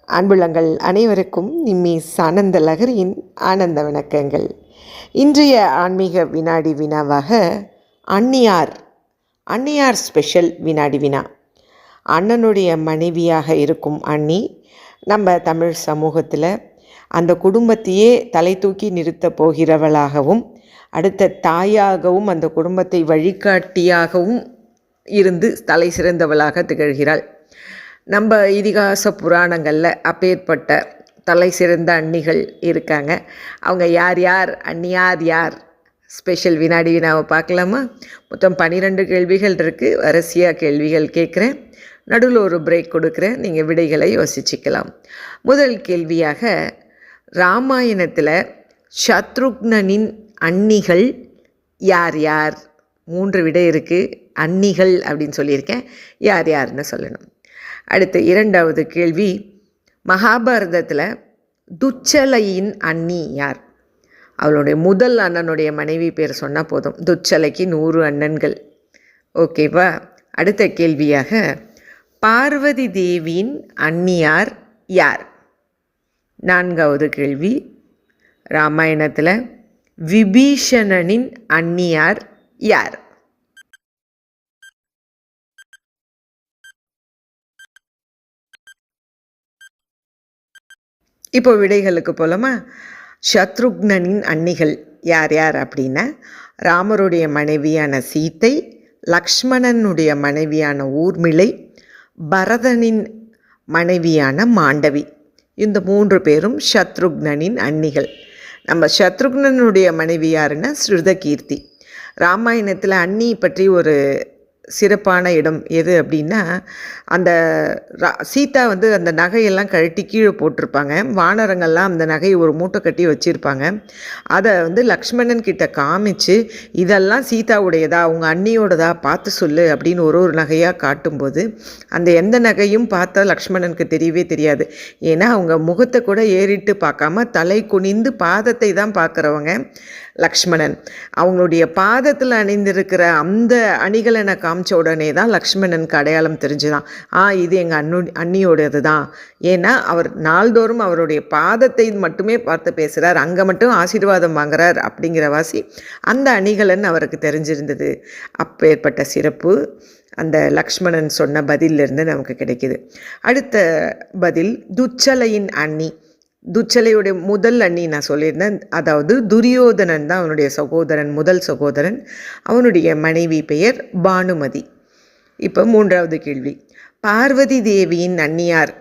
அன்புள்ளங்கள் அனைவருக்கும் நிம்மிஸ் ஆனந்த லகரியின் ஆனந்த வணக்கங்கள். இன்றைய ஆன்மீக வினாடி வினாவாக அன்னியார் ஸ்பெஷல் வினாடி வினா. அண்ணனுடைய மனைவியாக இருக்கும் அண்ணி நம்ம தமிழ் சமூகத்தில் அந்த குடும்பத்தையே தலை தூக்கி நிறுத்தப் போகிறவளாகவும், அடுத்த தாயாகவும், அந்த குடும்பத்தை வழிகாட்டியாகவும் இருந்து தலை சிறந்தவளாக திகழ்கிறாள். நம்ம இதிகாச புராணங்களில் அப்பேற்பட்ட தலை சிறந்த அன்னிகள் இருக்காங்க. அவங்க யார் அன்னியார் யார்? ஸ்பெஷல் வினாடி வினாவை பார்க்கலாமா? மொத்தம் 12 கேள்விகள் இருக்குது. வரிசையாக கேள்விகள் கேட்குறேன், நடுவில் ஒரு பிரேக் கொடுக்குறேன், நீங்கள் விடைகளை யோசிச்சுக்கலாம். முதல் கேள்வியாக, ராமாயணத்தில் சத்ருக்னனின் அன்னிகள் யார் யார்? 3 விடை இருக்குது. அன்னிகள் அப்படின்னு சொல்லியிருக்கேன், யார் யாருன்னு சொல்லணும். அடுத்து இரண்டாவது கேள்வி, மகாபாரதத்தில் துச்சலையின் அண்ணி யார்? அவளுடைய முதல் அண்ணனுடைய மனைவி பேர் சொன்னால் போதும். துச்சலைக்கு 100 அண்ணன்கள். ஓகேவா? அடுத்த கேள்வியாக, பார்வதி தேவியின் அண்ணியார் யார்? நான்காவது கேள்வி, ராமாயணத்தில் விபீஷணனின் அண்ணியார் யார்? இப்போ விடைகளுக்கு போலாமா? சத்ருக்னனின் அன்னிகள் யார் யார் அப்படின்னா, ராமருடைய மனைவியான சீத்தை, லக்ஷ்மணனுடைய மனைவியான ஊர்மிளை, பரதனின் மனைவியான மாண்டவி. இந்த 3 பேரும் சத்ருக்னனின் அன்னிகள். நம்ம சத்ருக்னனுடைய மனைவி யாருன்னா ஸ்ருதகீர்த்தி. ராமாயணத்தில் அன்னி பற்றி ஒரு சிறப்பான இடம் எது அப்படின்னா, அந்த சீதா அந்த நகையெல்லாம் கழட்டி கீழே போட்டிருப்பாங்க. வானரங்கள்லாம் அந்த நகையை ஒரு மூட்டை கட்டி வச்சுருப்பாங்க. அதை லக்ஷ்மணன் கிட்ட காமிச்சு, இதெல்லாம் சீதாவுடையதா, அவங்க அண்ணியோடதா, பார்த்து சொல்லு அப்படின்னு ஒரு நகையாக காட்டும்போது, அந்த எந்த நகையும் பார்த்தா லக்ஷ்மணனுக்கு தெரியவே தெரியாது. ஏன்னா அவங்க முகத்தை கூட ஏறிட்டு பார்க்காம தலை குனிந்து பாதத்தை தான் பார்க்குறவங்க லக்ஷ்மணன். அவங்களுடைய பாதத்தில் அணிந்திருக்கிற அந்த அணிகளை காமிச்ச உடனே தான் லக்ஷ்மணனுக்கு அடையாளம் தெரிஞ்சுதான், இது எங்கள் அண்ணியோடது தான். ஏன்னா அவர் நாள்தோறும் அவருடைய பாதத்தை மட்டுமே பார்த்து பேசுகிறார், அங்கே மட்டும் ஆசீர்வாதம் வாங்குறார் அப்படிங்கிற வாசி அந்த அணிகலன் அவருக்கு தெரிஞ்சிருந்தது. அப்பேற்பட்ட சிறப்பு அந்த லக்ஷ்மணன் சொன்ன பதிலிருந்து நமக்கு கிடைக்கிது. அடுத்த பதில், துச்சலையின் அண்ணி. துச்சலையுடைய முதல் அண்ணி நான் சொல்லியிருந்தேன், அதாவது துரியோதனன் தான் அவனுடைய சகோதரன், முதல் சகோதரன். அவனுடைய மனைவி பெயர் பானுமதி. இப்போ மூன்றாவது கேள்வி, பார்வதி தேவியின் அண்ணியார்?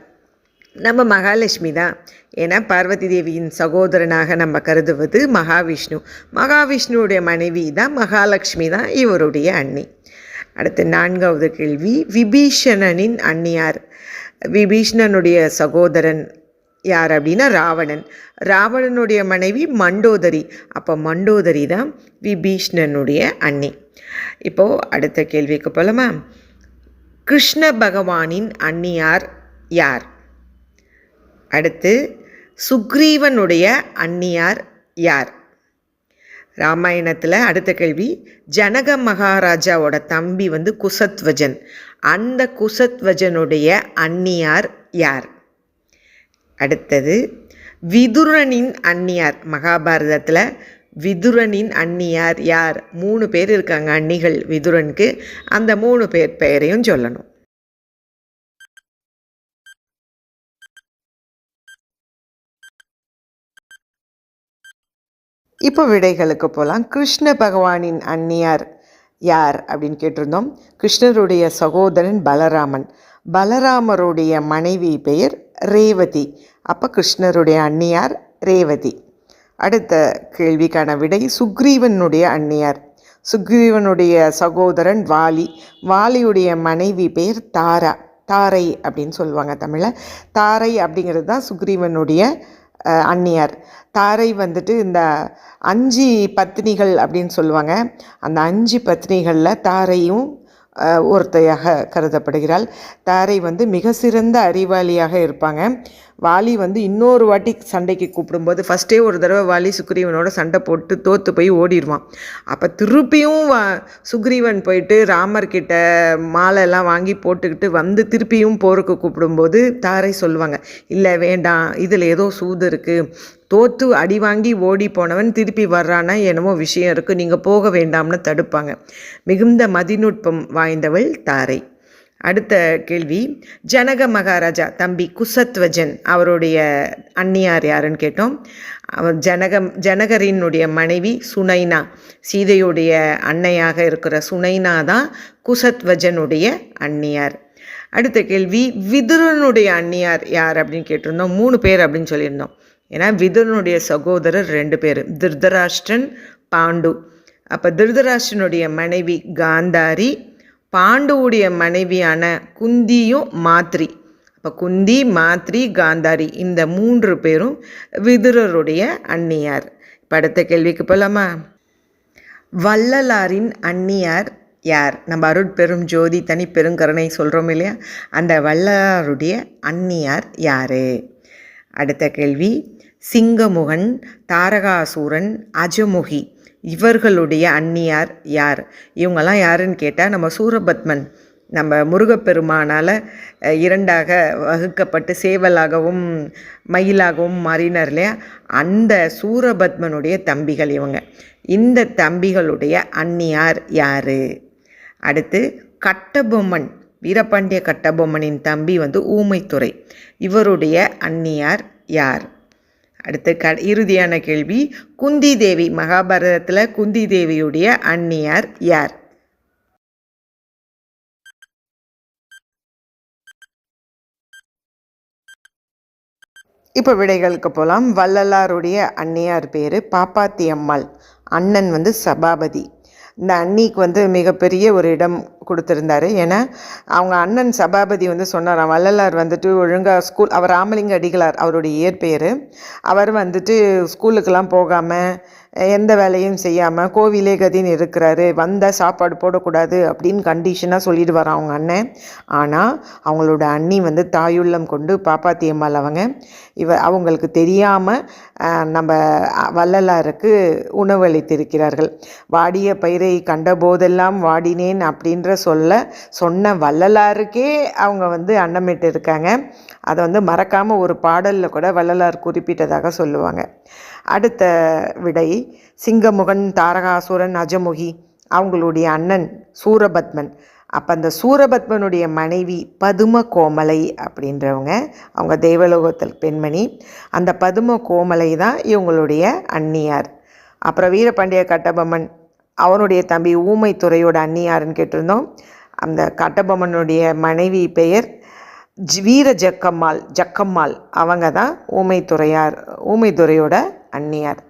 நம்ம மகாலட்சுமி தான். ஏன்னா பார்வதி தேவியின் சகோதரனாக நம்ம கருதுவது மகாவிஷ்ணு. மகாவிஷ்ணுவுடைய மனைவி தான் மகாலட்சுமி தான் இவருடைய அண்ணி. அடுத்து நான்காவது கேள்வி, விபீஷணனின் அண்ணியார்? விபீஷணனுடைய சகோதரன் யார் அப்படின்னா ராவணன். ராவணனுடைய மனைவி மண்டோதரி. அப்போ மண்டோதரி தான் விபீஷ்ணனுடைய அண்ணி. இப்போது அடுத்த கேள்விக்கு போகலாமா? கிருஷ்ண பகவானின் அண்ணியார் யார்? அடுத்து, சுக்ரீவனுடைய அண்ணியார் யார்? ராமாயணத்தில் அடுத்த கேள்வி, ஜனக மகாராஜாவோட தம்பி குசத்வஜன். அந்த குசத்வஜனுடைய அண்ணியார் யார்? அடுத்தது, விதுரனின் அண்ணியார். மகாபாரதத்தில் விதுரனின் அண்ணியார் யார்? 3 பேர் இருக்காங்க அண்ணிகள் விதுரனுக்கு. அந்த 3 பேர் பெயரையும் சொல்லணும். இப்போ விடைகளுக்கு போகலாம். கிருஷ்ண பகவானின் அண்ணியார் யார் அப்படின்னு கேட்டிருந்தோம். கிருஷ்ணருடைய சகோதரன் பலராமன். பலராமருடைய மனைவி பெயர் ரேவதி. அப்போ கிருஷ்ணருடைய அண்ணியார் ரேவதி. அடுத்த கேள்விக்கான விடை, சுக்ரீவனுடைய அண்ணியார். சுக்ரீவனுடைய சகோதரன் வாலி. வாலியுடைய மனைவி பெயர் தாரை அப்படின்னு சொல்லுவாங்க தமிழில். தாரை அப்படிங்கிறது தான் சுக்ரீவனுடைய அண்ணியார். தாரை இந்த 5 பத்னிகள் அப்படின்னு சொல்லுவாங்க. அந்த 5 பத்னிகளில் தாரையும் ஒருத்தையாக கருதப்படுகிறாள். தாரை மிக சிறந்த அறிவாளியாக இருப்பாங்க. வாலி வந்து இன்னொரு வாட்டி சண்டைக்கு கூப்பிடும்போது ஃபஸ்ட்டே ஒரு தடவை வாலி சுக்ரீவனோட சண்டை போட்டு தோற்று போய் ஓடிடுவான். அப்போ திருப்பியும் சுக்ரீவன் போயிட்டு ராமர்கிட்ட மாலையெல்லாம் வாங்கி போட்டுக்கிட்டு வந்து திருப்பியும் போருக்கு கூப்பிடும்போது தாரை சொல்லுவாங்க, இல்லை வேண்டாம், இதில் ஏதோ சூது இருக்குது, தோற்று அடி வாங்கி ஓடி போனவன் திருப்பி வர்றான்னா என்னமோ விஷயம் இருக்குது, நீங்கள் போக வேண்டாம்னு தடுப்பாங்க. மிகுந்த மதிநுட்பம் வாய்ந்தவள் தாரை. அடுத்த கேள்வி, ஜனக மகாராஜா தம்பி குசத்வஜன் அவருடைய அண்ணியார் யாருன்னு கேட்டோம். அவர் ஜனகரினுடைய மனைவி சுனைனா, சீதையுடைய அன்னையாக இருக்கிற சுனைனா தான் குசத்வஜனுடைய அண்ணியார். அடுத்த கேள்வி, விதுரனுடைய அண்ணியார் யார் அப்படின்னு கேட்டிருந்தோம். 3 பேர் அப்படின்னு சொல்லியிருந்தோம். ஏன்னா விதுரனுடைய சகோதரர் 2 பேர், திருதராஷ்டிரன், பாண்டு. அப்போ திருதராஷ்டிரனுடைய மனைவி காந்தாரி, பாண்டுவுடைய மனைவியான குந்தியும் மாத்ரி. அப்போ குந்தி, மாத்ரி, காந்தாரி இந்த 3 பேரும் விதுரருடைய அண்ணியார். இப்போ அடுத்த கேள்விக்கு போகலாமா? வள்ளலாரின் அண்ணியார் யார்? நம்ம அருட்பெரும் ஜோதி தனி பெருங்கருணை சொல்கிறோம் இல்லையா, அந்த வள்ளலாருடைய அண்ணியார் யார்? அடுத்த கேள்வி, சிங்கமுகன், தாரகாசூரன், அஜமுகி இவர்களுடைய அண்ணியார் யார்? இவங்கெல்லாம் யாருன்னு கேட்டால், நம்ம சூரபத்மன், நம்ம முருகப்பெருமானால் 2ஆக வகுக்கப்பட்டு சேவலாகவும் மயிலாகவும் மாறினார் இல்லையா, அந்த சூரபத்மனுடைய தம்பிகள் இவங்க. இந்த தம்பிகளுடைய அண்ணியார் யார்? அடுத்து கட்டபொம்மன், வீரபாண்டிய கட்டபொம்மனின் தம்பி வந்து ஊமைத்துறை, இவருடைய அண்ணியார் யார்? அடுத்து இறுதியான கேள்வி, குந்தி தேவி, மகாபாரதத்தில் குந்தி தேவியுடைய அண்ணியார் யார்? இப்போ விடைகளுக்கு போகலாம். வள்ளலாருடைய அண்ணியார் பேர் பாப்பாத்தி அம்மாள், அண்ணன் வந்து சபாபதி. இந்த அண்ணிக்கு வந்து மிகப்பெரிய ஒரு இடம் கொடுத்துருந்தாரு. ஏன்னா அவங்க அண்ணன் சபாபதி வந்து சொன்னாராம், வள்ளலார் வந்துட்டு ஒழுங்காக அவர் ராமலிங்க அடிகளார் அவருடைய இயற்பெயர், அவர் வந்துட்டு ஸ்கூலுக்கெல்லாம் போகாமல் எந்த வேலையும் செய்யாமல் கோவிலே கதின்னு இருக்கிறாரு, வந்தால் சாப்பாடு போடக்கூடாது அப்படின்னு கண்டிஷனாக சொல்லிடுவார் அவங்க அண்ணன். ஆனால் அவங்களோட அண்ணி வந்து தாயுள்ளம் கொண்டு பாப்பாத்தி அம்மாள் அவங்களுக்கு தெரியாமல் நம்ம வள்ளலாருக்கு உணவளித்திருக்கிறார்கள். வாடிய பயிரை கண்ட போதெல்லாம் வாடினேன் அப்படின்ற சொன்ன வள்ளலாருக்கே அவங்க வந்து அன்னமிட்டு இருக்காங்க. அதை வந்து மறக்காமல் ஒரு பாடலில் கூட வள்ளலார் குறிப்பிட்டதாக சொல்லுவாங்க. அடுத்த விடை, சிங்கமுகன், தாரகாசுரன், அஜமுகி அவங்களுடைய அண்ணன் சூரபத்மன். அப்போ அந்த சூரபத்மனுடைய மனைவி பதும கோமலை அப்படின்றவங்க, அவங்க தேவலோகத்தில் பெண்மணி. அந்த பதும கோமலை தான் இவங்களுடைய அண்ணியார். அப்புறம் வீரபாண்டிய கட்டபொம்மன், அவனுடைய தம்பி ஊமைத்துறையோட அண்ணியாருன்னு கேட்டிருந்தோம். அந்த கட்டபொம்மனுடைய மனைவி பெயர் வீர ஜக்கம்மாள், அவங்க தான் ஊமைத்துறையோட அண்ணியார்.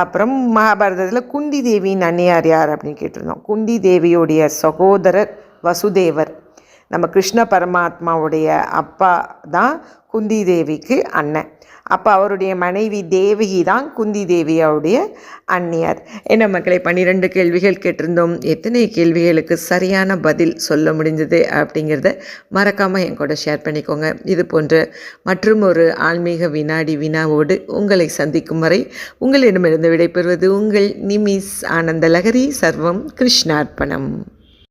அப்புறம் மகாபாரதத்தில் குந்தி தேவியின் அண்ணியார் யார் அப்படின்னு கேட்டிருந்தோம். குந்தி தேவியுடைய சகோதரர் வசுதேவர், நம்ம கிருஷ்ண பரமாத்மாவுடைய அப்பா தான் குந்தி தேவிக்கு அண்ணன். அப்போ அவருடைய மனைவி தேவகி தான் குந்தி தேவியோடைய அண்ணியார். என்ன மக்களை, 12 கேள்விகள் கேட்டிருந்தோம். எத்தனை கேள்விகளுக்கு சரியான பதில் சொல்ல முடிஞ்சது அப்படிங்கிறத மறக்காமல் என் கூட ஷேர் பண்ணிக்கோங்க. இது போன்ற மற்றும் ஒரு ஆன்மீக வினாவோடு உங்களை சந்திக்கும் வரை உங்களிடமிருந்து விடைபெறுவது உங்கள் நிமிஸ் ஆனந்தலகரி. சர்வம் கிருஷ்ணார்ப்பணம்.